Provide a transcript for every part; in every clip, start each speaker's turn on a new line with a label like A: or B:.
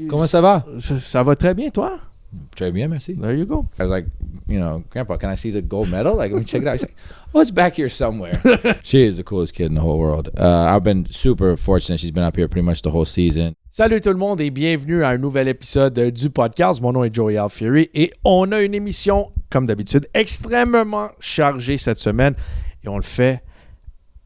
A: Comment ça va?
B: Ça va très bien, toi?
A: Très bien, merci.
B: There you go.
A: I was like, Grandpa, can I see the gold medal? Like, let me check it out. He's like, oh, it's back here somewhere. She is the coolest kid in the whole world. I've been super fortunate. She's been up here pretty much the whole season.
B: Salut tout le monde et bienvenue à un nouvel épisode du podcast. Mon nom est Joey Alfieri et on a une émission, comme d'habitude, extrêmement chargée cette semaine et on le fait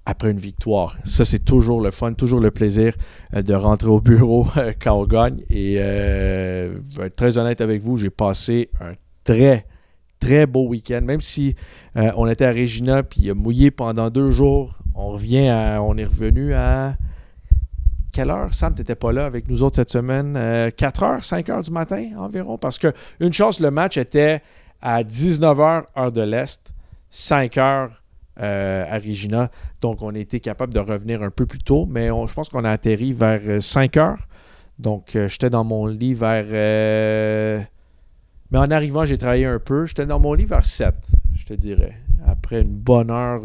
B: après une victoire. Ça, c'est toujours le fun, toujours le plaisir de rentrer au bureau quand on gagne. Et je vais être très honnête avec vous, j'ai passé un très, très beau week-end. Même si on était à Regina puis il a mouillé pendant 2 jours, on est revenu à... Quelle heure? Sam, t'étais pas là avec nous autres cette semaine? 4 heures, 5 heures du matin environ? Parce que une chance, le match était à 19h, heure de l'Est, 5 heures à Regina. Donc, on a été capable de revenir un peu plus tôt, mais je pense qu'on a atterri vers 5 heures. Donc, j'étais dans mon lit vers... Mais en arrivant, j'ai travaillé un peu. J'étais dans mon lit vers 7, je te dirais. Après une bonne heure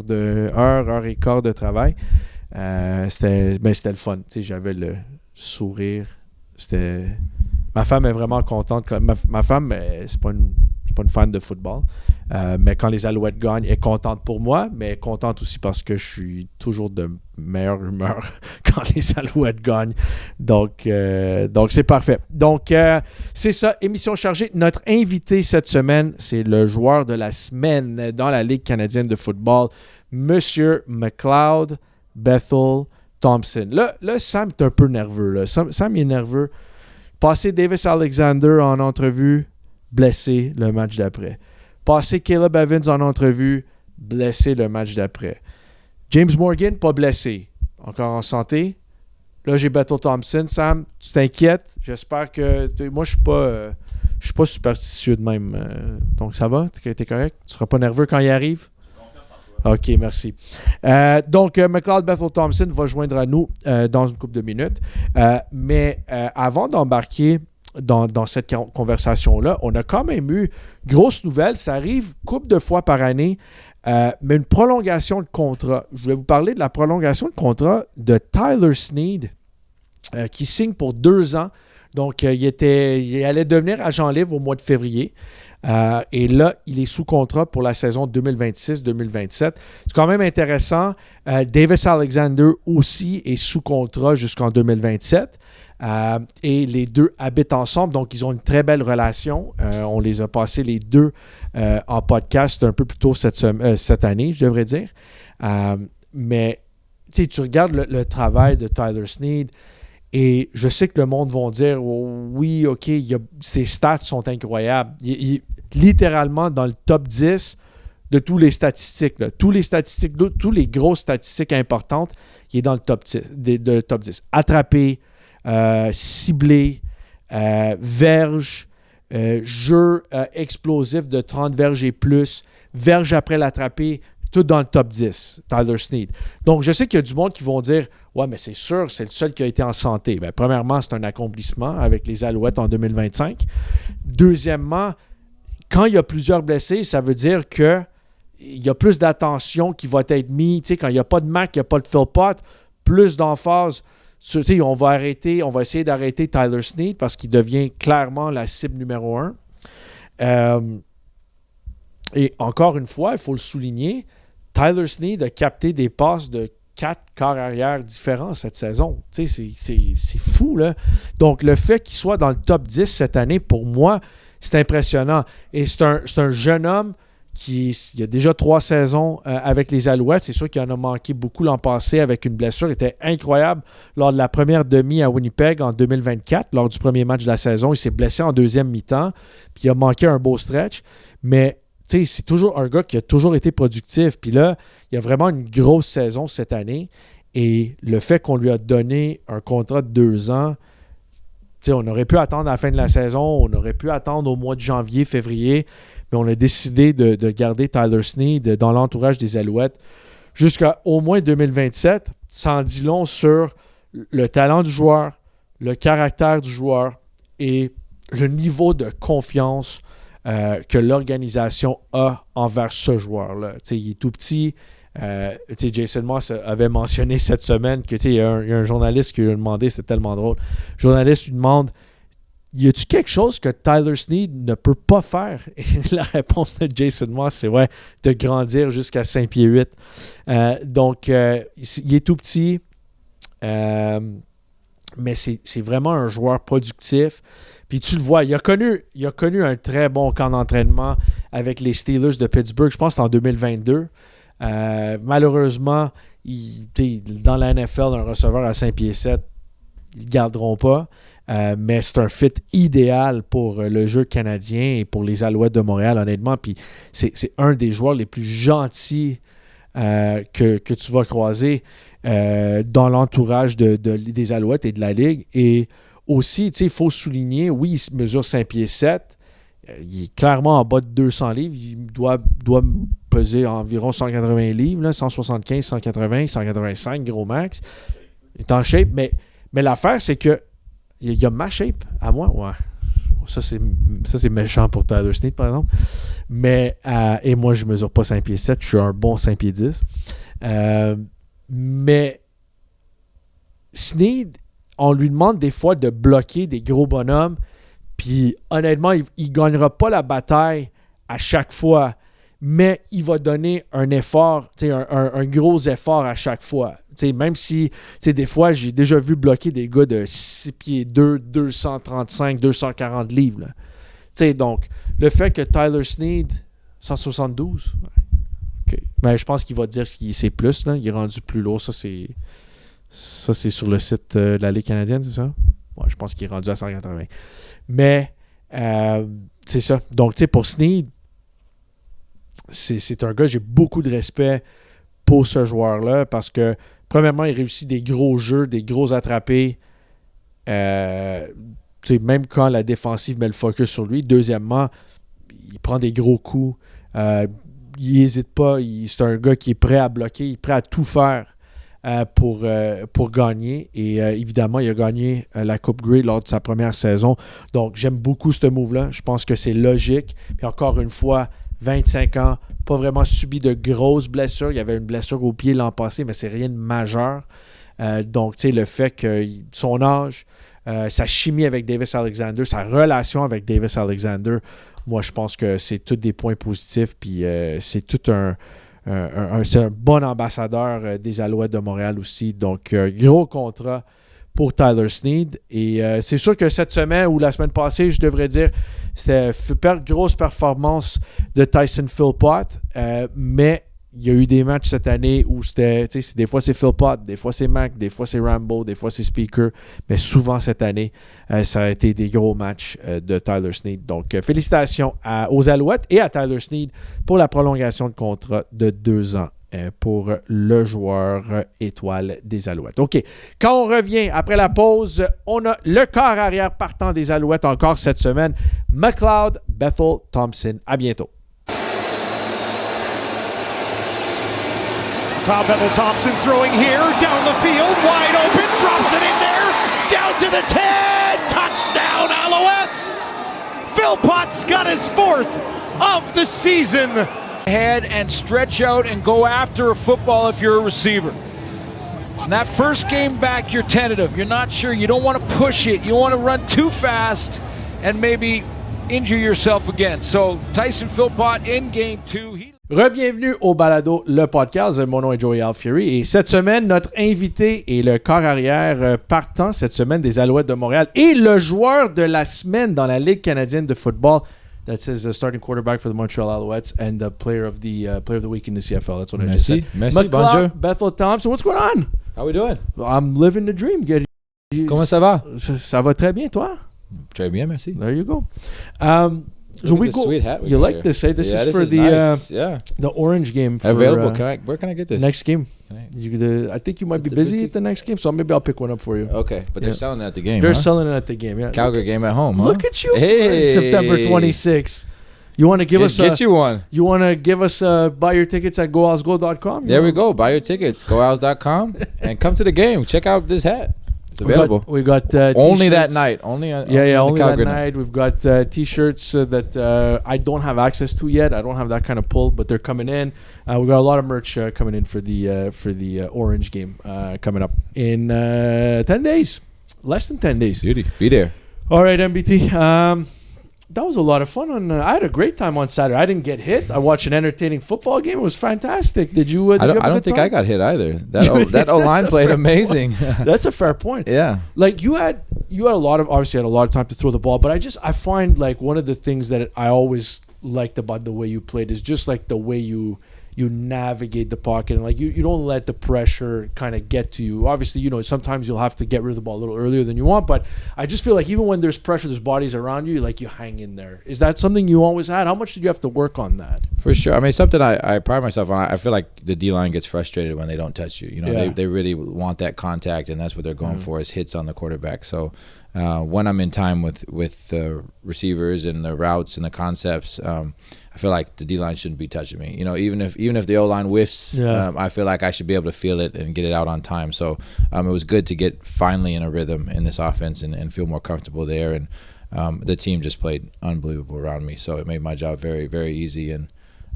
B: et quart de travail. C'était le fun. Tu sais, j'avais le sourire. Ma femme est vraiment contente. Ma femme, c'est pas une fan de football. Mais quand les Alouettes gagnent, elle est contente pour moi, mais elle est contente aussi parce que je suis toujours de meilleure humeur quand les Alouettes gagnent. Donc c'est parfait. Donc, c'est ça, émission chargée. Notre invité cette semaine, c'est le joueur de la semaine dans la Ligue canadienne de football, Monsieur McLeod Bethel-Thompson. Là, Sam est un peu nerveux. Là. Sam est nerveux. Passé Davis Alexander en entrevue, blessé le match d'après. Passé Caleb Evans en entrevue, blessé le match d'après. James Morgan, pas blessé. Encore en santé. Là, j'ai Bethel-Thompson. Sam, tu t'inquiètes? J'espère que... Moi, je suis pas superstitieux de même. Donc, ça va? T'es correct? Tu seras pas nerveux quand il arrive? OK, merci. Donc, McLeod Bethel-Thompson va joindre à nous dans une couple de minutes. Mais avant d'embarquer dans cette conversation-là, on a quand même eu grosse nouvelle. Ça arrive couple de fois par année, mais une prolongation de contrat. Je voulais vous parler de la prolongation de contrat de Tyler Snead qui signe pour 2 ans. Donc, il allait devenir agent libre au mois de février. Et là, il est sous contrat pour la saison 2026-2027. C'est quand même intéressant. Davis Alexander aussi est sous contrat jusqu'en 2027. Et les deux habitent ensemble, donc ils ont une très belle relation. On les a passés les deux en podcast un peu plus tôt cette année, je devrais dire. Mais tu regardes le travail de Tyler Snead et je sais que le monde va dire oh, oui, OK, ses stats sont incroyables. Il est littéralement dans le top 10 de tous les statistiques. Là. Tous les grosses statistiques importantes, il est dans le top 10. Attrapé, ciblé, verge, jeu explosif de 30 verges et plus, verge après l'attrapé, tout dans le top 10, Tyler Snead. Donc, je sais qu'il y a du monde qui vont dire « Ouais, mais c'est sûr, c'est le seul qui a été en santé. » Bien, premièrement, c'est un accomplissement avec les Alouettes en 2025. Deuxièmement, quand il y a plusieurs blessés, ça veut dire qu'il y a plus d'attention qui va être mise. Tu sais, quand il n'y a pas de Mac, il n'y a pas de Philpott, plus d'emphase. Tu sais, on va essayer d'arrêter Tyler Snead parce qu'il devient clairement la cible numéro 1. Et encore une fois, il faut le souligner, Tyler Snead a capté des passes de 4 quart-arrière différents cette saison. Tu sais, c'est fou, là. Donc, le fait qu'il soit dans le top 10 cette année, pour moi, c'est impressionnant. Et c'est un jeune homme il a déjà 3 saisons avec les Alouettes. C'est sûr qu'il en a manqué beaucoup l'an passé avec une blessure. Il était incroyable lors de la première demi à Winnipeg en 2024, lors du premier match de la saison. Il s'est blessé en deuxième mi-temps, puis il a manqué un beau stretch. Mais c'est toujours un gars qui a toujours été productif. Puis là, il y a vraiment une grosse saison cette année. Et le fait qu'on lui a donné un contrat de 2 ans, on aurait pu attendre à la fin de la saison, on aurait pu attendre au mois de janvier, février, mais on a décidé de garder Tyler Snead dans l'entourage des Alouettes jusqu'à au moins 2027. Ça en dit long sur le talent du joueur, le caractère du joueur et le niveau de confiance que l'organisation a envers ce joueur-là. Il est tout petit. Jason Moss avait mentionné cette semaine que il y a un journaliste qui lui a demandé, c'était tellement drôle. Le journaliste lui demande y a-tu quelque chose que Tyler Snead ne peut pas faire? Et la réponse de Jason Moss, c'est de grandir jusqu'à 5 pieds 8. Donc, il est tout petit, mais c'est vraiment un joueur productif. Puis tu le vois, il a connu un très bon camp d'entraînement avec les Steelers de Pittsburgh, je pense que c'est en 2022. Malheureusement, dans la NFL, un receveur à 5 pieds 7, ils ne le garderont pas. Mais c'est un fit idéal pour le jeu canadien et pour les Alouettes de Montréal, honnêtement. Puis c'est un des joueurs les plus gentils que tu vas croiser dans l'entourage des Alouettes et de la Ligue. Et aussi, il faut souligner, oui, il mesure 5 pieds 7. Il est clairement en bas de 200 livres. Il doit peser environ 180 livres, là, 175, 180, 185, gros max. Il est en shape. Mais l'affaire, c'est que il y a ma shape à moi. Ouais. Ça, c'est méchant pour Tyler Snead, par exemple. Mais, et moi, je ne mesure pas 5 pieds 7. Je suis un bon 5 pieds 10. Mais Snead, on lui demande des fois de bloquer des gros bonhommes. Puis, honnêtement, il ne gagnera pas la bataille à chaque fois. Mais il va donner un effort, un gros effort à chaque fois. Même si, des fois, j'ai déjà vu bloquer des gars de 6 pieds 2, 235, 240 livres. Là. Donc, le fait que Tyler Snead, 172, okay. Ben, je pense qu'il va dire qu'il c'est plus. Là. Il est rendu plus lourd. Ça, c'est sur le site de la Ligue canadienne, c'est ça? Ouais, je pense qu'il est rendu à 180. Mais, c'est ça. Donc, pour Snead, c'est un gars, j'ai beaucoup de respect pour ce joueur-là parce que, premièrement, il réussit des gros jeux, des gros attrapés, même quand la défensive met le focus sur lui. Deuxièmement, il prend des gros coups. Il n'hésite pas. C'est un gars qui est prêt à bloquer, il est prêt à tout faire pour gagner. Et évidemment, il a gagné la Coupe Grey lors de sa première saison. Donc, j'aime beaucoup ce move-là. Je pense que c'est logique. Puis encore une fois, 25 ans, pas vraiment subi de grosses blessures. Il y avait une blessure au pied l'an passé, mais c'est rien de majeur. Donc, tu sais, le fait que son âge, sa chimie avec Davis Alexander, sa relation avec Davis Alexander, moi, je pense que c'est tous des points positifs. Puis c'est tout c'est un bon ambassadeur des Alouettes de Montréal aussi. Donc, gros contrat pour Tyler Snead. Et c'est sûr que cette semaine ou la semaine passée, je devrais dire, c'était grosse performance de Tyson Philpott. Mais il y a eu des matchs cette année où c'était, des fois c'est Philpott, des fois c'est Mac, des fois c'est Rambo, des fois c'est Speaker. Mais souvent cette année, ça a été des gros matchs de Tyler Snead. Donc, félicitations aux Alouettes et à Tyler Snead pour la prolongation de contrat de 2 ans. Pour le joueur étoile des Alouettes. OK. Quand on revient après la pause, on a le quart-arrière partant des Alouettes encore cette semaine, McLeod Bethel-Thompson. À bientôt.
C: McLeod Bethel-Thompson throwing here, down the field, wide open, drops it in there, down to the 10, touchdown Alouettes! Philpott's got his 4th of the season.
D: Head and stretch out and go after a football if you're a receiver. And that first game back, you're tentative. You're not sure. You don't want to push it. You want to run too fast and maybe injure yourself again. So Tyson Philpott in game 2.
B: Re-bienvenue au balado, le podcast. Mon nom est Joey Alfieri et cette semaine, notre invité est le quart-arrière partant cette semaine des Alouettes de Montréal et le joueur de la semaine dans la Ligue canadienne de football. That says the starting quarterback for the Montreal Alouettes and the player of the week in the CFL. That's what I just said.
A: Merci, bonjour.
B: Bethel-Thompson, what's going on?
A: How we doing?
B: I'm living the dream.
A: Comment ça va?
B: Ça va très bien, toi?
A: Très bien, merci.
B: There you go.
A: So we go. Sweet hat
B: you like
A: here.
B: this? Eh? This is
A: this
B: for
A: is
B: the
A: nice.
B: the orange game. For,
A: available. Where can I get this?
B: Next game. I think you might be busy at the next game, so maybe I'll pick one up for you.
A: Okay, but they're selling it at the game.
B: They're selling it at the game. Yeah.
A: Calgary game at home.
B: Look at you.
A: Hey.
B: September 26th. You want to give us
A: get you one.
B: You want to give us buy your tickets at goalsgo.com?
A: There we go. Buy your tickets. Goals.com and come to the game. Check out this hat. It's available.
B: We got
A: only
B: t-shirts.
A: that night. Only
B: only that night. We've got t-shirts that I don't have access to yet. I don't have that kind of pull, but they're coming in. We got a lot of merch coming in for the orange game coming up in 10 days. Less than 10 days.
A: Beauty. Be there.
B: All right, MBT. That was a lot of fun. I had a great time on Saturday. I didn't get hit. I watched an entertaining football game. It was fantastic. Did you?
A: I don't think I got hit either. That O-line played amazing.
B: That's a fair point.
A: Yeah.
B: Like you had a lot of time to throw the ball, but I find like one of the things that I always liked about the way you played is just like the way you navigate the pocket, and like you don't let the pressure kind of get to you. Obviously, sometimes you'll have to get rid of the ball a little earlier than you want, but I just feel like even when there's pressure, there's bodies around you, like you hang in there. Is that something you always had? How much did you have to work on that?
A: For sure. I mean, something I pride myself on. I feel like the D-line gets frustrated when they don't touch you. They really want that contact, and that's what they're going for, is hits on the quarterback. So when I'm in time with the receivers and the routes and the concepts, I feel like the D-line shouldn't be touching me. Even if the O-line whiffs, I feel like I should be able to feel it and get it out on time. So it was good to get finally in a rhythm in this offense and feel more comfortable there. And the team just played unbelievable around me, so it made my job very, very easy. And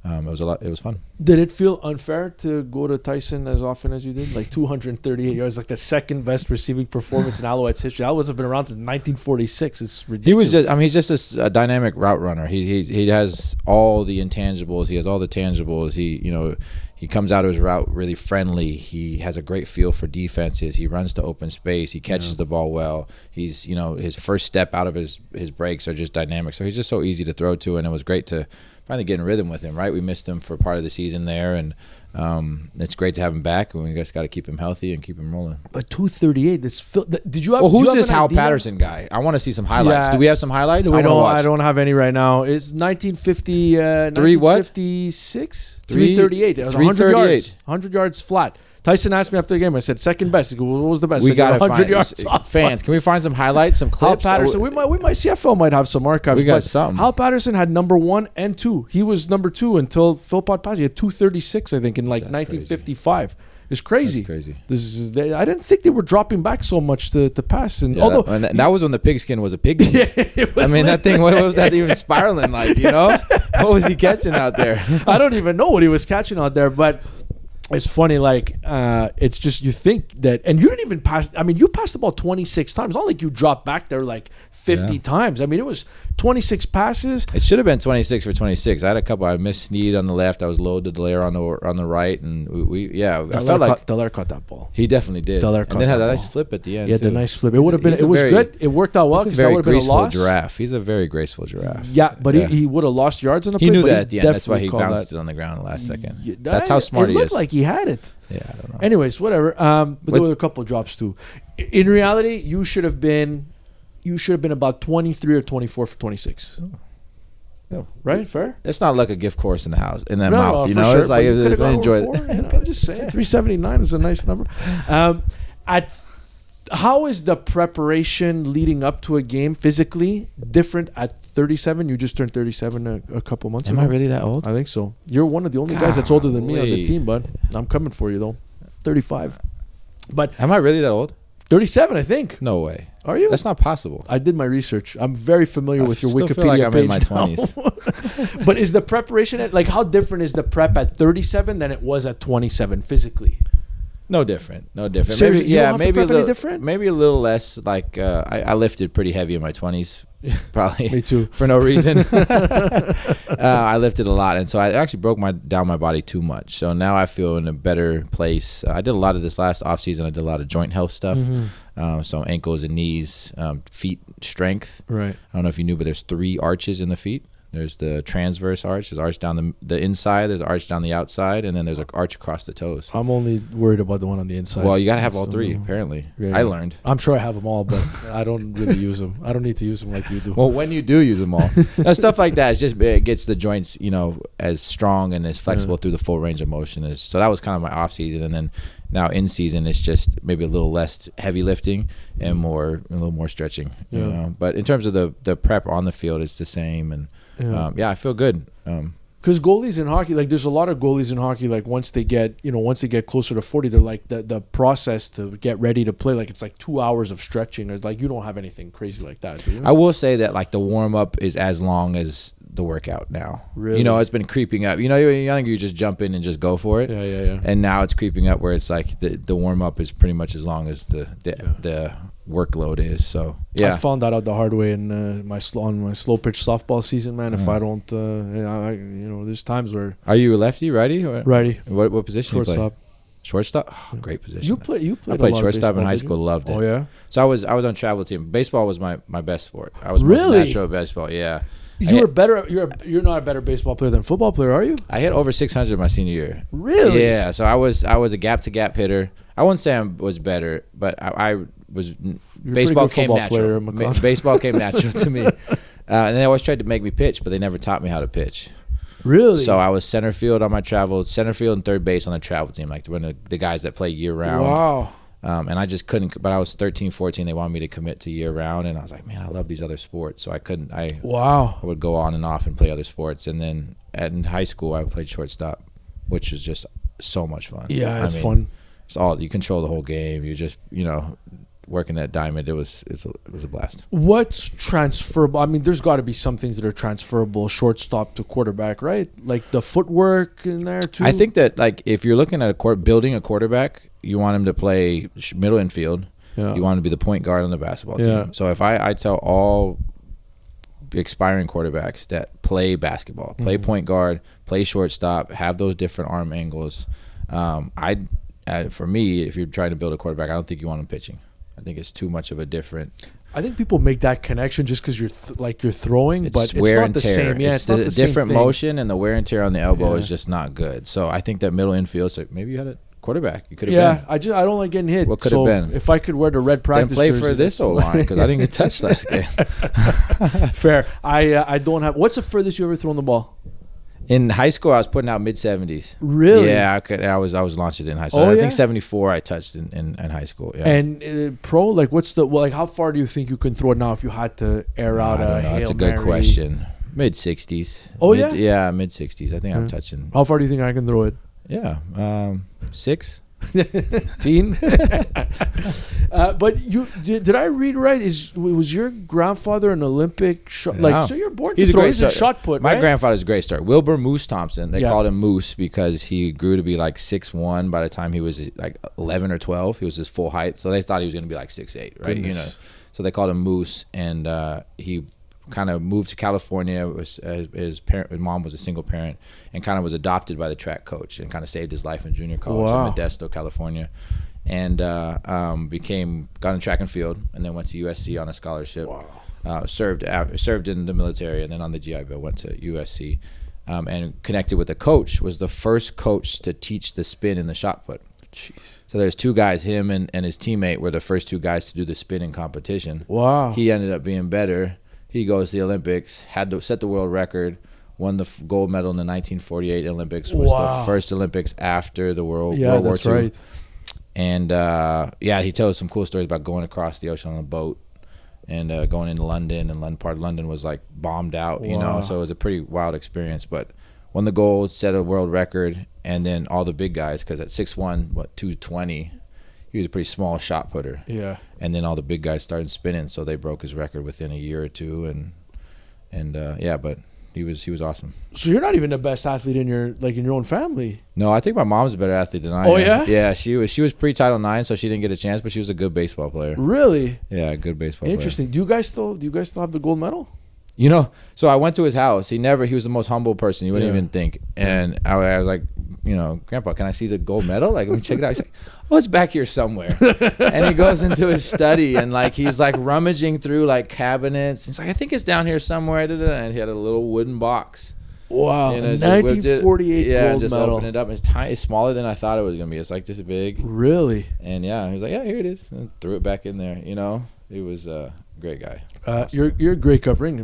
A: it was fun.
B: Did it feel unfair to go to Tyson as often as you did? Like 238 yards, like the second best receiving performance in Alouettes history. Alouettes have been around since 1946. It's ridiculous.
A: He's just a dynamic route runner. He has all the intangibles. He has all the tangibles. He comes out of his route really friendly. He has a great feel for defenses. He runs to open space. He catches the ball well. He's his first step out of his breaks are just dynamic. So he's just so easy to throw to, and it was great to finally get in rhythm with him, right? We missed him for part of the season there, and it's great to have him back, and we just got to keep him healthy and keep him rolling.
B: But 238, did you have?
A: Well, who's this
B: Hal
A: Patterson guy? I want to see some highlights.
B: Yeah.
A: Do we have some highlights?
B: I don't have any right now. It's 1950. 1956. 338. It was 100 yards. 100 yards flat. Tyson asked me after the game. I said second best. He goes, what was the best?
A: We got
B: 100 yards.
A: Fans, can we find some highlights, some clips?
B: Hal Patterson. We might CFL might have some archives.
A: We got something.
B: Hal Patterson had number 1 and 2. He was number 2 until Philpott passed. He had 236, I think, in like 1955. Crazy. It's crazy.
A: That's crazy.
B: I didn't think they were dropping back so much to pass. And
A: that was when the pigskin was a pigskin. That thing. What was that even spiraling like? What was he catching out there?
B: I don't even know what he was catching out there, but. It's funny, it's just you think that, and you didn't even pass. I mean, you passed the ball 26 times. It's not like you dropped back there like 50 times. I mean, it was 26 passes.
A: It should have been 26 for 26. I had a couple. I missed Sneed on the left. I was low to Dallaire on the right, and I felt like
B: Dallaire caught that ball.
A: He definitely did.
B: Dallaire
A: and then had a nice flip at the end.
B: Yeah, the nice flip. It would have been. It was good. It worked out well because that would have been a loss.
A: Giraffe. He's a very graceful giraffe.
B: Yeah, but he would have lost yards on the play.
A: He knew that at the end. That's why he bounced it on the ground in the last second. That's how smart he is.
B: It looked like he had it.
A: Yeah, I don't know.
B: Anyways, whatever. But there were a couple of drops too. In reality, you should have been about 23 or 24 for 26.
A: Oh.
B: Right? Fair?
A: It's not like a gift course in the house, in the
B: Sure,
A: mouth. It's like enjoy it.
B: I'm just saying, 379 is a nice number. How is the preparation leading up to a game physically different at 37? You just turned 37 a couple months ago.
A: Am I really that old?
B: I think so. You're one of the only guys that's older than me on the team, bud. I'm coming for you, though. 35. But
A: am I really that old?
B: 37, I think.
A: No way.
B: Are you?
A: That's not possible.
B: I did my research. I'm very familiar with your Wikipedia
A: feel like I'm
B: page
A: in my 20s.
B: But is the preparation how different is the prep at 37 than it was at 27 physically?
A: No different.
B: Seriously, maybe a little different.
A: Maybe a little less. I lifted pretty heavy in my 20s, probably.
B: Me too.
A: For no reason. I lifted a lot, and so I actually broke down my body too much. So now I feel in a better place. I did a lot of this last off season. I did a lot of joint health stuff. So ankles and knees, feet strength.
B: Right.
A: I don't know if you knew, but there's 3 arches in the feet. There's the transverse arch. There's arch down the inside. There's arch down the outside, and then there's an arch across the toes.
B: I'm only worried about the one on the inside.
A: Well, you got to have all 3, apparently.
B: Yeah.
A: I learned.
B: I'm sure I have them all, but I don't really use them. I don't need to use them like you do.
A: Well, when you do use them all, now, stuff like that, it gets the joints, as strong and as flexible through the full range of motion. So that was kind of my off season, and then now in season it's just maybe a little less heavy lifting and a little more stretching. But in terms of the prep on the field, it's the same, and I feel good.
B: Because goalies in hockey, there's a lot of goalies in hockey, once they get closer to 40, they're the process to get ready to play, it's 2 hours of stretching. Or you don't have anything crazy like that, do you?
A: I will say that the warm up is as long as the workout now.
B: Really?
A: You know, it's been creeping up. You know, you're young, you just jump in and just go for it.
B: Yeah.
A: And now it's creeping up where it's like the warm up is pretty much as long as the workload is. So yeah,
B: I found that out the hard way in my slow pitch softball season, man. If I don't, there's times where.
A: Are you a lefty, righty?
B: Righty.
A: What position?
B: Shortstop.
A: Shortstop? Oh, great position.
B: You played
A: I played shortstop in high school. Loved it.
B: Oh yeah.
A: So I was on travel team. Baseball was my best sport. I was
B: really
A: most natural at baseball. Yeah.
B: You're better. You're not a better baseball player than football player, are you?
A: I hit over 600 my senior year.
B: Really?
A: Yeah. So I was a gap to gap hitter. I wouldn't say I was better, but I was. Baseball came natural. Baseball came natural to me, and they always tried to make me pitch, but they never taught me how to pitch.
B: Really?
A: So I was center field on my travel, center field and third base on the travel team, like the guys that play year round.
B: Wow.
A: And I just couldn't, but I was 13, 14. They wanted me to commit to year round. And I was like, man, I love these other sports. So I couldn't, I would go on and off and play other sports. And then in high school, I played shortstop, which was just so much fun.
B: Yeah, it's fun.
A: It's all, you control the whole game. You just, working that diamond, it was a blast.
B: What's transferable? I mean, there's got to be some things that are transferable, shortstop to quarterback, right? Like the footwork in there too.
A: I think that like if you're looking at building a quarterback, you want him to play middle infield. Yeah. You want him to be the point guard on the basketball team. So if I tell all aspiring quarterbacks that play basketball, play point guard, play shortstop, have those different arm angles. For me, if you're trying to build a quarterback, I don't think you want him pitching. I think it's too much of a different.
B: I think people make that connection just because you're throwing, but it's not the same. Yeah, it's not the
A: different
B: same
A: motion, and the wear and tear on the elbow is just not good. So I think that middle infield. So maybe you had a quarterback. You could have been.
B: I don't like getting hit.
A: What could have been?
B: If I could wear the red practice
A: then play
B: jersey,
A: for this O-line because I didn't get touched last game.
B: Fair. I don't have. What's the furthest you ever thrown the ball?
A: In high school, I was putting out mid-70s.
B: Really?
A: Yeah, I was launching it in high school. I think 74 I touched in high school. Yeah.
B: And pro, like how far do you think you can throw it now if you had to air out a Hail Mary?
A: That's a good question. Mid-60s.
B: Oh, yeah?
A: Yeah, mid-60s. I think I'm touching.
B: How far do you think I can throw it?
A: Yeah, 6.
B: Teen. But did I read right? Was your grandfather an Olympic shot? Like, so you're born to throw. He's a shot put.
A: My
B: right?
A: grandfather's a great start. Wilbur Moose Thompson. They called him Moose because he grew to be like 6'1". By the time he was like 11 or 12, he was his full height. So they thought he was going to be like 6'8", right?
B: Goodness.
A: So they called him Moose, and he kind of moved to California. His mom was a single parent and kind of was adopted by the track coach and kind of saved his life in junior college in Modesto, California, and got in track and field and then went to USC on a scholarship. Served in the military and then on the GI Bill went to USC and connected with the coach. Was the first coach to teach the spin in the shot put.
B: Jeez.
A: So there's two guys, him and his teammate were the first two guys to do the spin in competition.
B: Wow.
A: He ended up being better. He goes to the Olympics, had to set the world record, won the gold medal in the 1948 Olympics, was the first Olympics after the World War II. Yeah, that's right. And, he tells some cool stories about going across the ocean on a boat and going into London, and part of London was, like, bombed out, so it was a pretty wild experience. But won the gold, set a world record, and then all the big guys, because at 6'1", 220, he was a pretty small shot putter. Yeah. And then all the big guys started spinning, so they broke his record within a year or two, but he was awesome.
B: So you're not even the best athlete in your own family.
A: No, I think my mom's a better athlete than I am.
B: Oh yeah?
A: Yeah, she was pre-Title IX, so she didn't get a chance, but she was a good baseball player.
B: Really?
A: Yeah, a good baseball
B: Interesting.
A: player.
B: Do you guys still have the gold medal?
A: So I went to his house. He was the most humble person you wouldn't even think. And I was like, Grandpa, can I see the gold medal? Like, let me check it out. He's like, oh, it's back here somewhere. And he goes into his study and he's rummaging through cabinets. He's like, I think it's down here somewhere. And he had a little wooden box.
B: Wow. 1948 gold medal.
A: Just opened it up. It's smaller than I thought it was going to be. It's like this big.
B: Really?
A: And he was like, yeah, here it is. And threw it back in there. It was a great guy.
B: Awesome. Your Grey Cup ring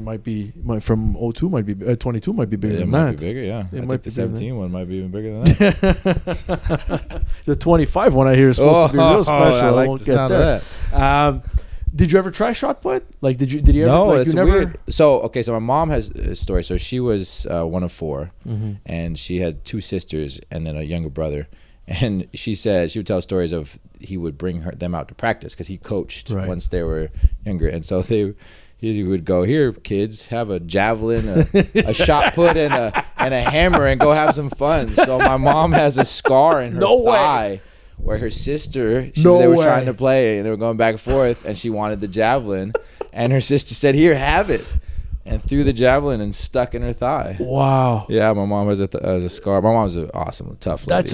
B: from 02 might be 22 might be bigger than that. It
A: might be bigger, yeah. I think the 17 one might be even bigger than
B: that. The 25 one I hear is supposed to be real special.
A: I like the sound of that.
B: Did you ever try shot put? Did you ever?
A: No, it's weird. So my mom has a story. So she was one of 4, and she had 2 sisters and then a younger brother. And she said she would tell stories of he would bring them out to practice because he coached once they were younger, and so he he would go, here, kids, have a javelin, a shot put, and a hammer, and go have some fun. So my mom has a scar in her thigh where her sister, they were trying to play, and they were going back and forth, and she wanted the javelin, and her sister said, here, have it, and threw the javelin and stuck in her thigh.
B: Wow.
A: Yeah, my mom has a scar. My mom's an awesome, tough lady.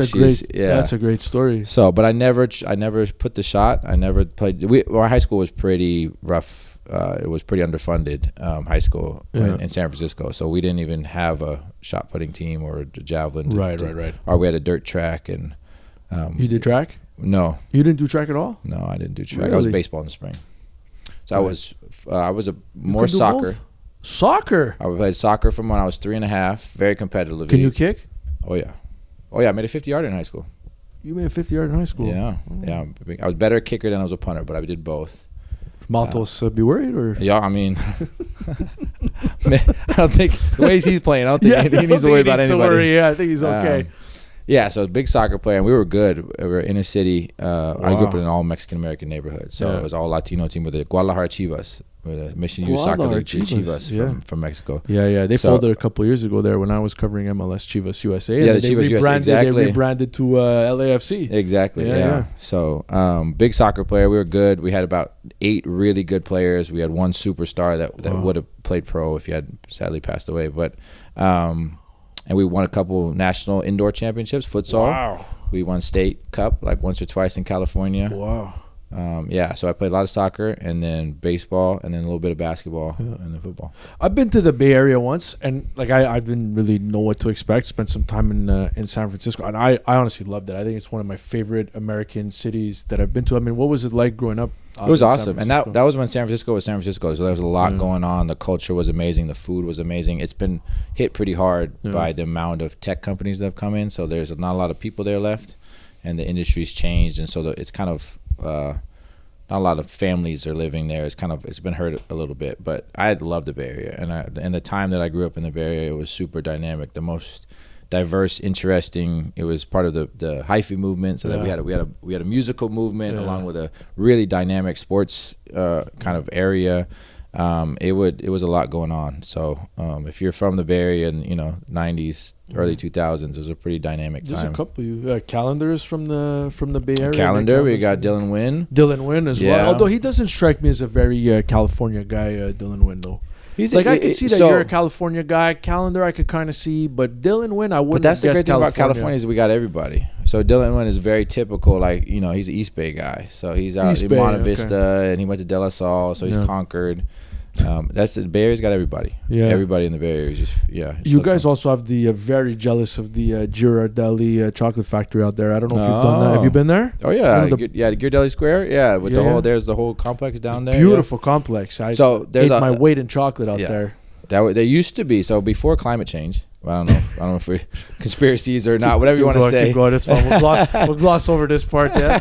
B: That's a great story.
A: So, but I never put the shot. I never played. Our high school was pretty rough. It was pretty underfunded high school in San Francisco. So we didn't even have a shot putting team or a javelin.
B: Right.
A: Or we had a dirt track. And
B: you did track?
A: No.
B: You didn't do track at all?
A: No, I didn't do track.
B: Really?
A: I was baseball in the spring. So I was more soccer.
B: Soccer?
A: I played soccer from when I was 3.5, very competitively.
B: Can you kick?
A: Oh, yeah. I made a 50-yarder in high school.
B: You made a 50-yarder in high school?
A: Yeah. Yeah. I was better kicker than I was a punter, but I did both.
B: Maltos be worried? Or?
A: Yeah, I mean, I don't think, the ways he's playing, I don't think he needs to worry about anybody.
B: Yeah, I think he's okay.
A: Yeah, so I was a big soccer player, and we were good. We were inner city. I grew up in an all Mexican-American neighborhood, so it was all Latino team with the Guadalajara Chivas. With a Mission U Soccer League, Chivas from Mexico.
B: Yeah. They folded a couple years ago there when I was covering MLS Chivas USA.
A: Yeah, the Chivas USA, exactly.
B: They rebranded to LAFC.
A: Exactly, yeah. So, big soccer player. We were good. We had about 8 really good players. We had one superstar that would have played pro if he had sadly passed away. But, and we won a couple national indoor championships, futsal. Wow. We won state cup like once or twice in California.
B: Wow.
A: So I played a lot of soccer and then baseball and then a little bit of basketball and then football.
B: I've been to the Bay Area once, and like I didn't really know what to expect. Spent some time in San Francisco, and I honestly loved it. I think it's one of my favorite American cities that I've been to. I mean, what was it like growing up?
A: It was awesome, and that was when San Francisco was San Francisco. So there was a lot going on. The culture was amazing. The food was amazing. It's been hit pretty hard by the amount of tech companies that have come in. So there's not a lot of people there left, and the industry's changed, and so it's kind of not a lot of families are living there. It's been hurt a little bit, but I loved the Bay Area, and the time that I grew up in the Bay Area, it was super dynamic. The most diverse, interesting. It was part of the hyphy movement, so that we had a musical movement along with a really dynamic sports kind of area. It was a lot going on. So if you're from the Bay Area in 90s, early 2000s, it was a pretty dynamic time.
B: There's a couple calendars from the Bay Area.
A: Calendar, we got Dylan Wynn
B: as well. Although he doesn't strike me as a very California guy, Dylan Wynn though. I can see that you're a California guy. Calendar, I could kind of see, but Dylan Wynn, I wouldn't. But
A: that's the great thing about California is we got everybody. So Dylan Wynn is very typical, he's an East Bay guy. So he's out in Monte Vista, and he went to De La Salle, so he's Concord. That's the Bay Area's got everybody. Yeah, everybody in the Bay Area is just
B: You guys also have the very jealous of the Ghirardelli chocolate factory out there. I don't know if you've done that. Have you been there?
A: Oh yeah, the Ghirardelli Square. Yeah, with there's the whole complex down there.
B: Beautiful complex. I ate my weight in chocolate out there.
A: There used to be. So before climate change, I don't know if we conspiracies or not, whatever you want to say.
B: Keep going. This fun. We'll gloss over this part. Yeah.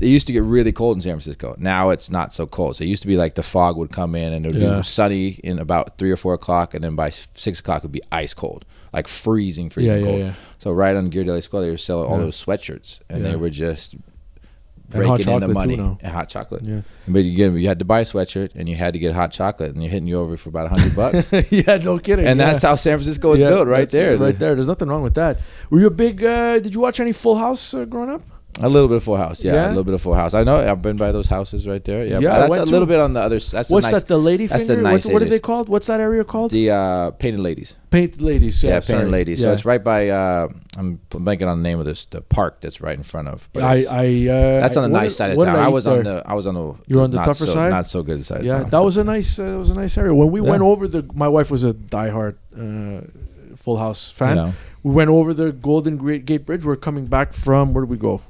A: It used to get really cold in San Francisco. Now it's not so cold. So it used to be like the fog would come in and it would be sunny in about 3 or 4 o'clock, and then by 6 o'clock it would be ice cold, like freezing cold. Yeah. So right on Ghirardelli Square, they were selling all those sweatshirts, and they were just breaking in the money and hot chocolate. Yeah. But you had to buy a sweatshirt and you had to get hot chocolate, and you're hitting you over for about $100.
B: Yeah, no kidding.
A: And that's how San Francisco was built, right there.
B: Right there. There's nothing wrong with that. Were you a big? Did you watch any Full House growing up?
A: A little bit of Full House, a little bit of Full House. I know I've been by those houses right there. Yeah, that's a little bit on the other. That's
B: what's that? The Lady Finger.
A: That's the nice.
B: What are they called? What's that area called?
A: The Painted Ladies.
B: Painted Ladies. Yeah,
A: Painted Ladies. So it's right by. I'm blanking on the name of the park that's right in front of. That's on the nice side of town. I was on the.
B: You're on the tougher side.
A: Not so good side.
B: Yeah, that was a nice area. When we went over my wife was a diehard Full House fan. Yeah. We went over the Golden Gate Bridge. We're coming back from, where did we go?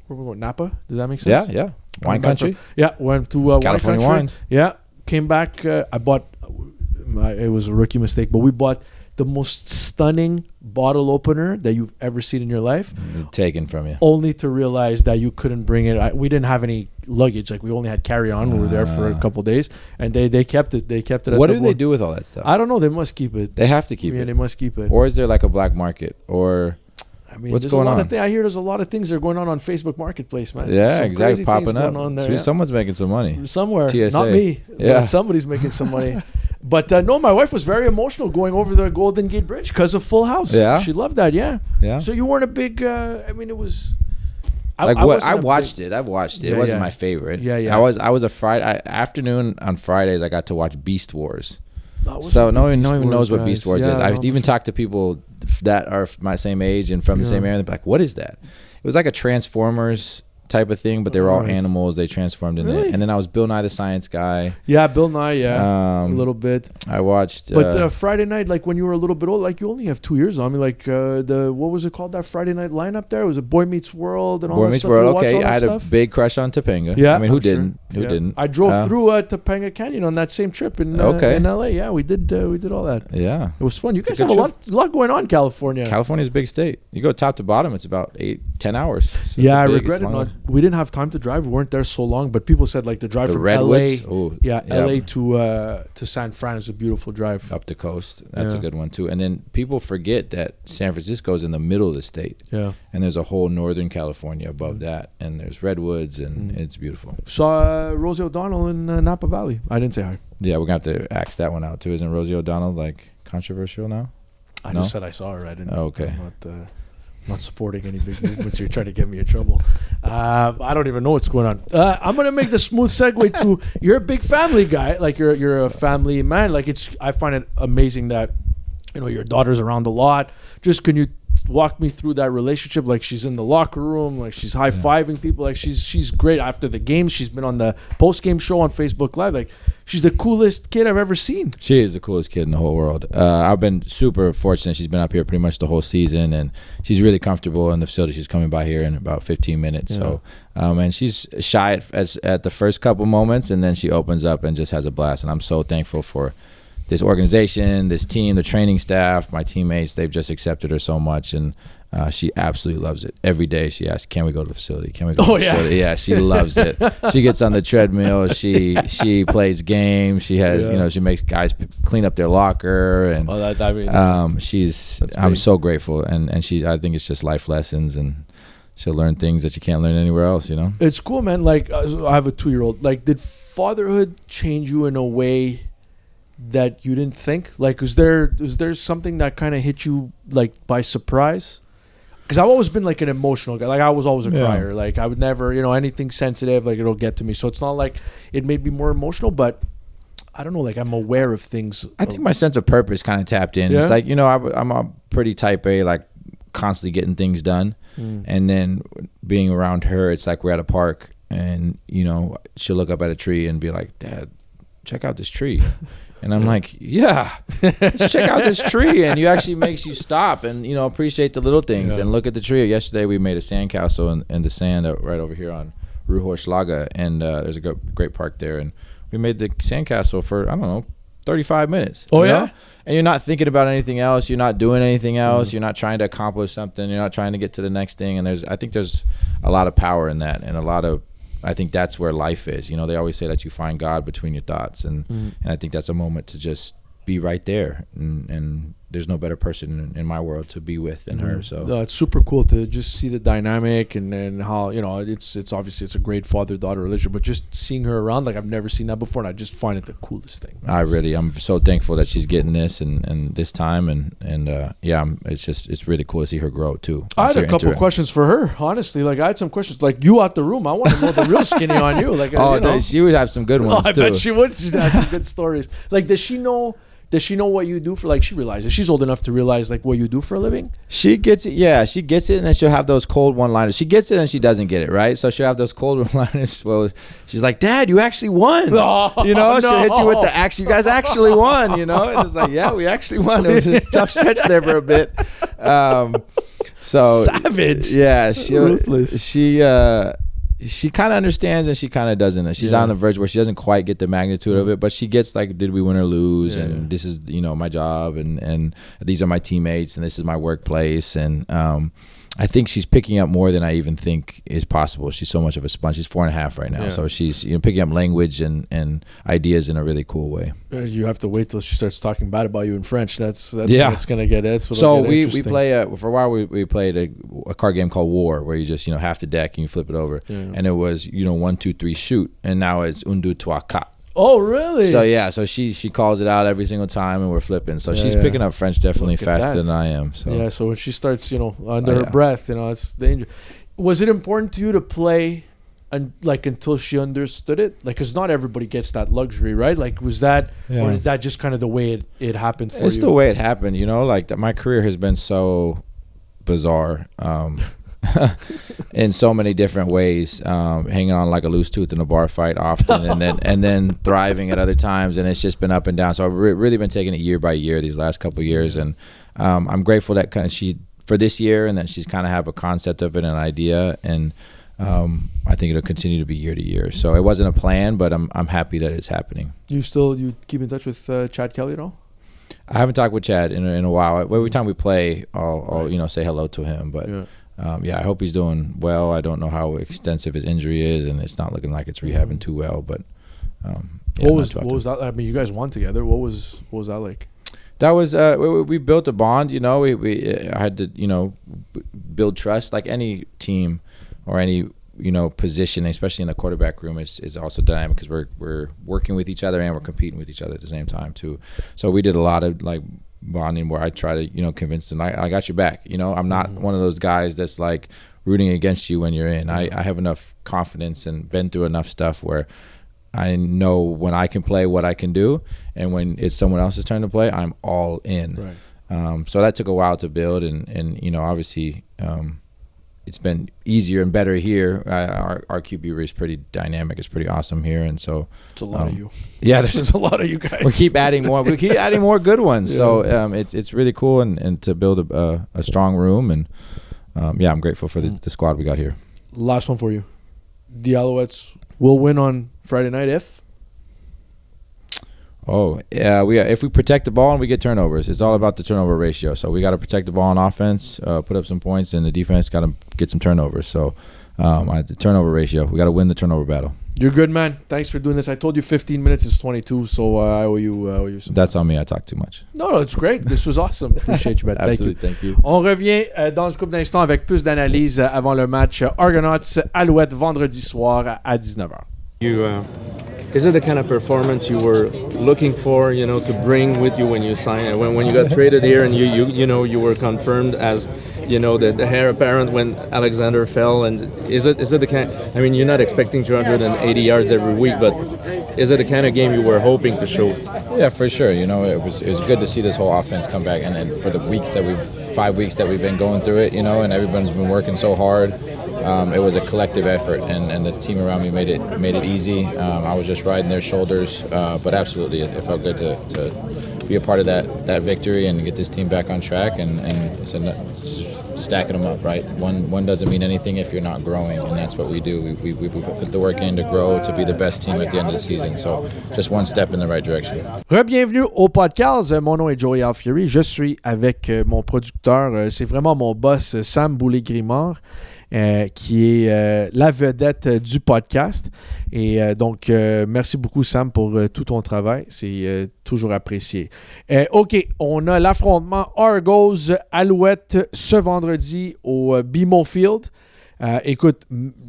B: Where we go? Napa? Does that make sense?
A: Yeah. Wine country.
B: Went to
A: California wines.
B: Yeah, came back. I bought. It was a rookie mistake, but we bought the most stunning bottle opener that you've ever seen in your life.
A: Taken from you.
B: Only to realize that you couldn't bring it. We didn't have any luggage. Like, we only had carry-on. We were there for a couple of days, and they kept it. They kept it.
A: What do they do with all that stuff?
B: I don't know. They must keep it.
A: They have to keep it.
B: Yeah, they must keep it.
A: Or is there like a black market? Or
B: I mean,
A: What's
B: there's
A: going
B: a lot
A: on?
B: Of I hear there's a lot of things that are going on Facebook Marketplace, man.
A: Yeah,
B: Some
A: exactly.
B: crazy
A: Popping
B: things
A: up.
B: going on there,
A: Sure,
B: yeah.
A: someone's making some money.
B: Somewhere.
A: TSA.
B: Not me.
A: Yeah.
B: But somebody's making some money. But no, my wife was very emotional going over the Golden Gate Bridge because of Full House.
A: Yeah?
B: She loved that, yeah.
A: Yeah.
B: So you weren't a big, I mean, it was...
A: I've watched it. I've watched it.
B: Yeah,
A: It wasn't
B: yeah.
A: my favorite.
B: Yeah, yeah.
A: I was a Friday afternoon on Fridays. I got to watch Beast Wars.
B: No,
A: So no one
B: Beast
A: even knows
B: Wars,
A: what Beast
B: guys.
A: Wars
B: Yeah,
A: is. I've
B: no,
A: even
B: sure.
A: talked to people that are my same age and from the same area. They're like, "What is that?" It was like a Transformers type of thing, but they were all
B: Right.
A: animals. They transformed in
B: Really?
A: it. And then I was Bill Nye the Science Guy.
B: Yeah, Bill Nye, yeah. A little bit.
A: I watched.
B: But Friday night, like when you were a little bit old, like you only have 2 years on me. Like what was it called, that Friday night lineup there? Was it Boy Meets World and all
A: Boy
B: that
A: Meets
B: stuff?
A: World.
B: You watched
A: Okay,
B: all that
A: I had
B: stuff?
A: a big crush on Topanga.
B: Yeah,
A: I mean, who
B: I'm sure.
A: didn't? Who
B: Yeah.
A: didn't?
B: I drove through Topanga Canyon on that same trip in LA. Yeah, we did all that.
A: Yeah.
B: It was fun. You guys
A: a
B: have a
A: good
B: lot going on in California.
A: California's a big state. You go top to bottom, it's about 8-10 hours. So it's
B: Yeah, I
A: big-
B: regret
A: it's
B: it.
A: long.
B: We didn't have time to drive. We weren't there so long, but people said like the drive
A: The
B: from
A: Redwoods.
B: LA.
A: Oh,
B: LA to San Fran is a beautiful drive.
A: up the coast. That's
B: Yeah.
A: a good one too. And then people forget that San Francisco is in the middle of the state,
B: Yeah.
A: and there's a whole northern California above that, and there's redwoods, and it's beautiful.
B: Saw Rosie O'Donnell in Napa Valley. I didn't say hi.
A: Yeah, we're gonna have to axe that one out too. Isn't Rosie O'Donnell like controversial now?
B: I
A: No?
B: just said I saw her. I didn't.
A: Oh, okay.
B: I'm not supporting any big movements. You're trying to get me in trouble. I don't even know what's going on. I'm gonna make the smooth segue to you're a big family guy. Like you're a family man. Like I find it amazing that your daughter's around a lot. Just can you walk me through that relationship? Like she's in the locker room, like she's high-fiving people, like she's great after the games. She's been on the post-game show on Facebook Live. Like she's the coolest kid I've ever seen.
A: She is the coolest kid in the whole world. I've been super fortunate. She's been up here pretty much the whole season, and she's really comfortable in the facility. She's coming by here in about 15 minutes.
B: Yeah.
A: So, and she's shy at the first couple moments, and then she opens up and just has a blast. And I'm so thankful for this organization, this team, the training staff, my teammates. They've just accepted her so much, and she absolutely loves it. Every day she asks, "Can we go to the facility? Can we go to the facility?" Yeah, she loves it. She gets on the treadmill. She plays games. She has, she makes guys clean up their locker, and I'm so grateful, and I think it's just life lessons, and she'll learn things that you can't learn anywhere else.
B: It's cool, man. Like I have a 2-year-old. Like, did fatherhood change you in a way that you didn't think? Like, is there something that kind of hit you like by surprise? Because I've always been like an emotional guy. Like I was always a crier. Like I would never, anything sensitive, like it'll get to me. So it's not like it made me more emotional, but I don't know. Like I'm aware of things.
A: I think my sense of purpose kind of tapped in.
B: Yeah?
A: It's like, I'm a pretty type A, like constantly getting things done. And then being around her, it's like we're at a park and, she'll look up at a tree and be like, "Dad, check out this tree." And I'm like, yeah, let's check out this tree. And it actually makes you stop and, appreciate the little things and look at the tree. Yesterday, we made a sandcastle in the sand right over here on Ruhorschlager. And there's a great park there. And we made the sandcastle for, 35 minutes.
B: Oh, yeah?
A: And you're not thinking about anything else. You're not doing anything else. You're not trying to accomplish something. You're not trying to get to the next thing. And I think there's a lot of power in that, and I think that's where life is. They always say that you find God between your thoughts, and I think that's a moment to just be right there. And there's no better person in my world to be with than her. So
B: it's super cool to just see the dynamic and how it's obviously it's a great father-daughter relationship, but just seeing her around, like I've never seen that before, and I just find it the coolest thing.
A: I'm so thankful that she's getting this and this time, and it's really cool to see her grow too.
B: I had a couple questions for her, honestly. Like I had some questions, like you out the room. I want to know the real skinny on you. Like
A: she would have some good ones too.
B: I bet she would. She'd have some good stories. Like, does she know what you do for, like, she realizes she's old enough to realize like what you do for a living?
A: She gets it. Yeah, she gets it, and then she'll have those cold one-liners. She gets it and she doesn't get it, right? So she'll have those cold one-liners. Well, she's like, "Dad, you actually won." She'll hit you with the "actually, you guys actually won," and it's like, yeah, we actually won. It was a tough stretch there for a bit. So
B: savage.
A: Yeah,
B: Ruthless.
A: She kind of understands and she kind of doesn't. She's on the verge where she doesn't quite get the magnitude of it, but she gets like, did we win or lose? And this is, my job, and these are my teammates, and this is my workplace. And I think she's picking up more than I even think is possible. She's so much of a sponge. She's 4.5 right now,
B: Yeah.
A: so she's picking up language and ideas in a really cool way.
B: You have to wait till she starts talking bad about you in French. That's gonna get it.
A: So we play for a while. We played a card game called War, where you just half the deck and you flip it over, and it was 1, 2, 3 shoot, and now it's 1, 2, 3, 4.
B: Oh, really?
A: So she calls it out every single time, and we're flipping. So she's picking up French definitely faster than I am. So.
B: Yeah. So when she starts, under her breath, it's dangerous. Was it important to you to play, until she understood it? Because not everybody gets that luxury, right? Was that, or is that just kind of the way it happened for you?
A: It's the way it happened. My career has been so bizarre. In so many different ways, hanging on like a loose tooth in a bar fight often, and then thriving at other times, and it's just been up and down. So I've really been taking it year by year these last couple of years, and I'm grateful that she for this year, and that she's kind of have a concept of it, an idea, and I think it'll continue to be year to year. So it wasn't a plan, but I'm happy that it's happening. You
B: keep in touch with Chad Kelly at all?
A: I haven't talked with Chad in a while. Every time we play, I'll say hello to him, but. I hope he's doing well. I don't know how extensive his injury is, and it's not looking like it's rehabbing too well. But
B: what was that? I mean, you guys won together. What was that like?
A: That was we built a bond. I had to build trust. Like any team or any position, especially in the quarterback room, is also dynamic because we're working with each other and we're competing with each other at the same time too. So we did a lot of bonding where I try to convince them I got your back. I'm not one of those guys that's like rooting against you when you're in. I have enough confidence and been through enough stuff where I know when I can play what I can do, and when it's someone else's turn to play, I'm all in. Right. So that took a while to build, and obviously it's been easier and better here. Our QB room is pretty dynamic. It's pretty awesome here, and so
B: it's a lot of you.
A: Yeah,
B: there's a lot of you guys.
A: We keep adding more. We keep adding more good ones. Yeah. So it's really cool, and to build a strong room, and I'm grateful for the squad we got here.
B: Last one for you. The Alouettes will win on Friday night if.
A: Oh, yeah. If we protect the ball and we get turnovers, it's all about the turnover ratio. So we got to protect the ball on offense, put up some points, and the defense got to get some turnovers. So the turnover ratio, we got to win the turnover battle.
B: You're good, man. Thanks for doing this. I told you 15 minutes is 22, so I owe you some.
A: That's on me. I talk too much.
B: No, it's great. This was awesome. Appreciate you, man.
A: Thank you.
B: On revient dans une couple d'instants avec plus d'analyse avant le match Argonauts Alouettes vendredi soir à 19h.
E: Is it the kind of performance you were looking for, to bring with you when you signed, when you got traded here, and you were confirmed as, the heir apparent when Alexander fell? And is it the kind? I mean, you're not expecting 280 yards every week, but is it the kind of game you were hoping to show?
A: Yeah, for sure. It was good to see this whole offense come back, and then for the 5 weeks that we've been going through it, and everyone's been working so hard. It was a collective effort, and the team around me made it easy. I was just riding their shoulders, but absolutely, it felt good to be a part of that victory and get this team back on track and stacking them up. Right, one doesn't mean anything if you're not growing, and that's what we do. We put the work in to grow to be the best team at the end of the season. So just one step in the right direction.
B: Bienvenue au PodcAls. Mon nom est Joey Alfieri. Je suis avec mon producteur. C'est vraiment mon boss, Sam Boulay-Grimard. Qui est la vedette du podcast. Et donc, merci beaucoup, Sam, pour tout ton travail. C'est toujours apprécié. OK, on a l'affrontement Argonauts Alouettes ce vendredi au BMO Field. Écoute,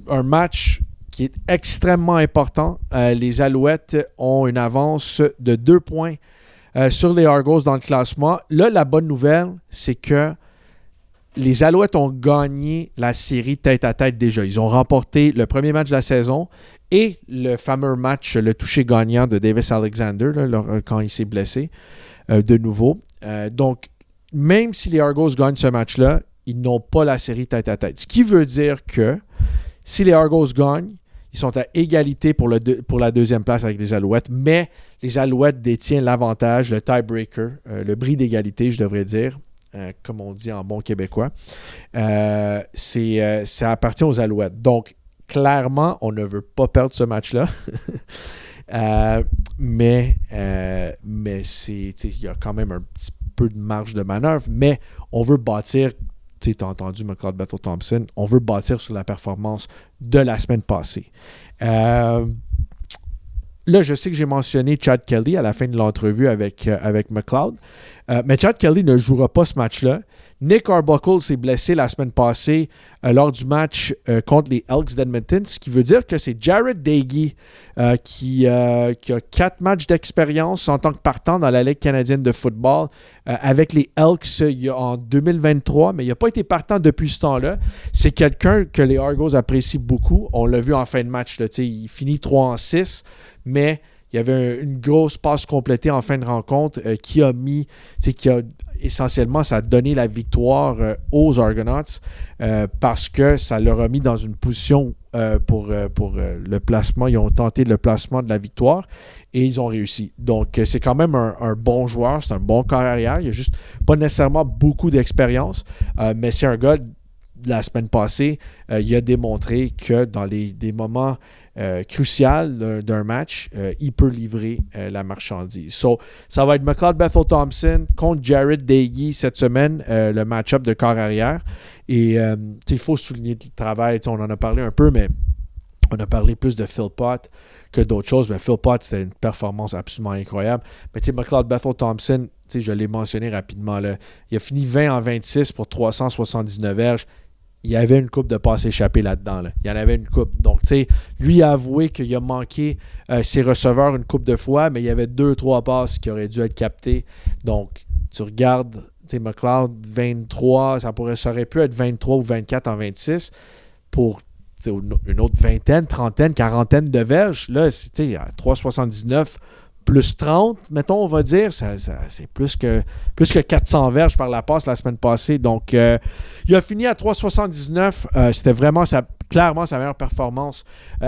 B: un match qui est extrêmement important. Les Alouettes ont une avance de 2 points sur les Argonauts dans le classement. Là, la bonne nouvelle, c'est que les Alouettes ont gagné la série tête-à-tête déjà. Ils ont remporté le premier match de la saison et le fameux match, le toucher gagnant de Davis Alexander, quand il s'est blessé de nouveau. Donc, même si les Argonauts gagnent ce match-là, ils n'ont pas la série tête-à-tête. Ce qui veut dire que si les Argonauts gagnent, ils sont à égalité pour la deuxième place avec les Alouettes, mais les Alouettes détiennent l'avantage, le tiebreaker, le bris d'égalité, je devrais dire. Comme on dit en bon québécois, ça appartient aux Alouettes. Donc, clairement, on ne veut pas perdre ce match-là. Mais il y a quand même un petit peu de marge de manœuvre. Mais on veut bâtir tu as entendu McLeod Bethel-Thompson, on veut bâtir sur la performance de la semaine passée. Là, je sais que j'ai mentionné Chad Kelly à la fin de l'entrevue avec McLeod, mais Chad Kelly ne jouera pas ce match-là. Nick Arbuckle s'est blessé la semaine passée lors du match contre les Elks d'Edmonton, ce qui veut dire que c'est Jared Daigie qui a 4 matchs d'expérience en tant que partant dans la Ligue canadienne de football avec les Elks en 2023, mais il n'a pas été partant depuis ce temps-là. C'est quelqu'un que les Argos apprécient beaucoup. On l'a vu en fin de match. Là, il finit 3-6, mais il y avait une grosse passe complétée en fin de rencontre qui a essentiellement, ça a donné la victoire aux Argonauts parce que ça leur a mis dans une position pour le placement. Ils ont tenté le placement de la victoire et ils ont réussi. Donc, c'est quand même un bon joueur. C'est un bon quart-arrière. Il n'a juste pas nécessairement beaucoup d'expérience, mais c'est un gars, la semaine passée, il a démontré que dans des moments crucial d'un match, il peut livrer la marchandise. So, ça va être McLeod Bethel-Thompson contre Jared Daigie cette semaine, le match-up de quart-arrière. Et il faut souligner le travail. On en a parlé un peu, mais on a parlé plus de Phil Pott que d'autres choses. Mais Phil Pott, c'était une performance absolument incroyable. Mais McLeod Bethel-Thompson, je l'ai mentionné rapidement, là, il a fini 20 en 26 pour 379 verges. Il y avait une coupe de passes échappées là-dedans. Là. Il y en avait une coupe. Donc, lui a avoué qu'il a manqué ses receveurs une coupe de fois, mais il y avait 2-3 passes qui auraient dû être captées. Donc, tu regardes, McLeod, 23, ça aurait pu être 23 ou 24 en 26 pour une autre vingtaine, trentaine, quarantaine de verges. Là, à 3,79 plus 30, mettons, on va dire, c'est plus que 400 verges par la passe la semaine passée. Donc, il a fini à 3,79. C'était vraiment clairement sa meilleure performance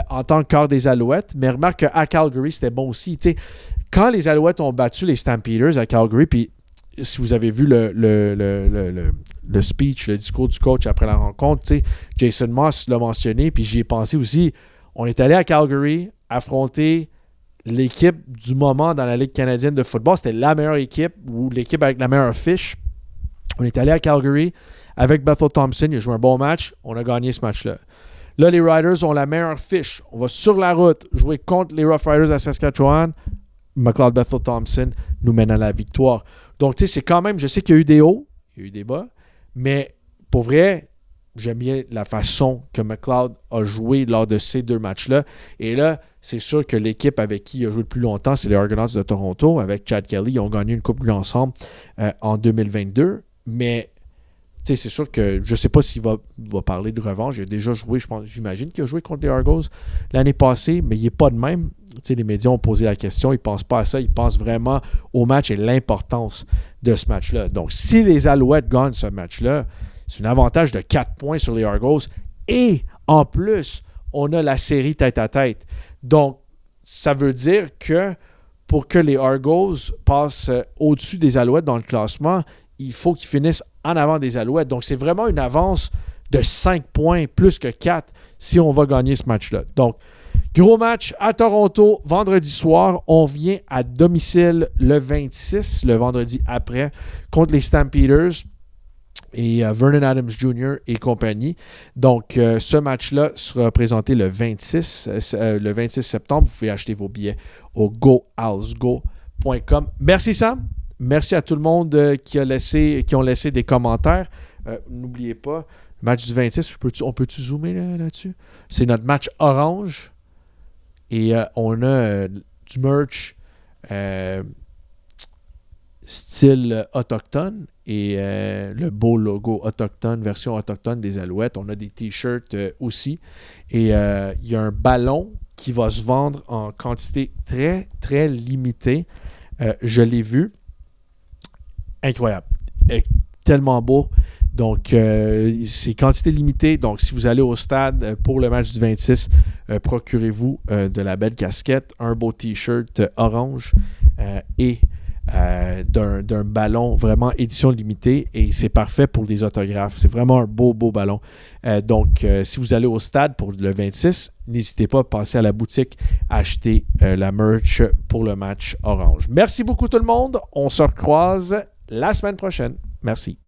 B: en tant que quart des Alouettes. Mais remarque qu'à Calgary, c'était bon aussi. Quand les Alouettes ont battu les Stampeders à Calgary, puis si vous avez vu le speech, le discours du coach après la rencontre, Jason Moss l'a mentionné, puis j'y ai pensé aussi. On est allé à Calgary affronter l'équipe du moment dans la Ligue canadienne de football. C'était la meilleure équipe ou l'équipe avec la meilleure fiche. On est allé à Calgary avec Bethel-Thompson. Il a joué un bon match. On a gagné ce match-là. Là, les Riders ont la meilleure fiche. On va sur la route jouer contre les Rough Riders à Saskatchewan. McLeod Bethel-Thompson nous mène à la victoire. Donc, c'est quand même... Je sais qu'il y a eu des hauts, il y a eu des bas, mais pour vrai, j'aime bien la façon que McLeod a joué lors de ces 2 matchs-là. Et là, c'est sûr que l'équipe avec qui il a joué le plus longtemps, c'est les Argonauts de Toronto. Avec Chad Kelly, ils ont gagné une coupe ensemble en 2022. Mais c'est sûr que je ne sais pas s'il va parler de revanche. Il a déjà joué, j'imagine qu'il a joué contre les Argos l'année passée, mais il n'est pas de même. Les médias ont posé la question. Ils ne pensent pas à ça. Ils pensent vraiment au match et l'importance de ce match-là. Donc, si les Alouettes gagnent ce match-là, c'est un avantage de 4 points sur les Argos. Et en plus, on a la série tête-à-tête. Donc, ça veut dire que pour que les Argos passent au-dessus des Alouettes dans le classement, il faut qu'ils finissent en avant des Alouettes. Donc, c'est vraiment une avance de 5 points, plus que 4, si on va gagner ce match-là. Donc, gros match à Toronto, vendredi soir. On vient à domicile le 26, le vendredi après, contre les Stampeders et Vernon Adams Jr. et compagnie. Donc, ce match-là sera présenté le 26 septembre. Vous pouvez acheter vos billets au goalsgo.com. Merci Sam. Merci à tout le monde qui ont laissé des commentaires. N'oubliez pas, le match du 26, on peut-tu zoomer là-dessus? C'est notre match orange. Et on a du merch style autochtone et le beau logo autochtone, version autochtone des Alouettes. On a des t-shirts aussi. Et il y a un ballon qui va se vendre en quantité très, très limitée. Je l'ai vu. Incroyable. Tellement beau. Donc, c'est quantité limitée. Donc, si vous allez au stade pour le match du 26, procurez-vous de la belle casquette, un beau t-shirt orange et d'un ballon vraiment édition limitée. Et c'est parfait pour des autographes. C'est vraiment un beau, beau ballon. Donc, si vous allez au stade pour le 26, n'hésitez pas à passer à la boutique, acheter la merch pour le match orange. Merci beaucoup tout le monde. On se recroise la semaine prochaine. Merci.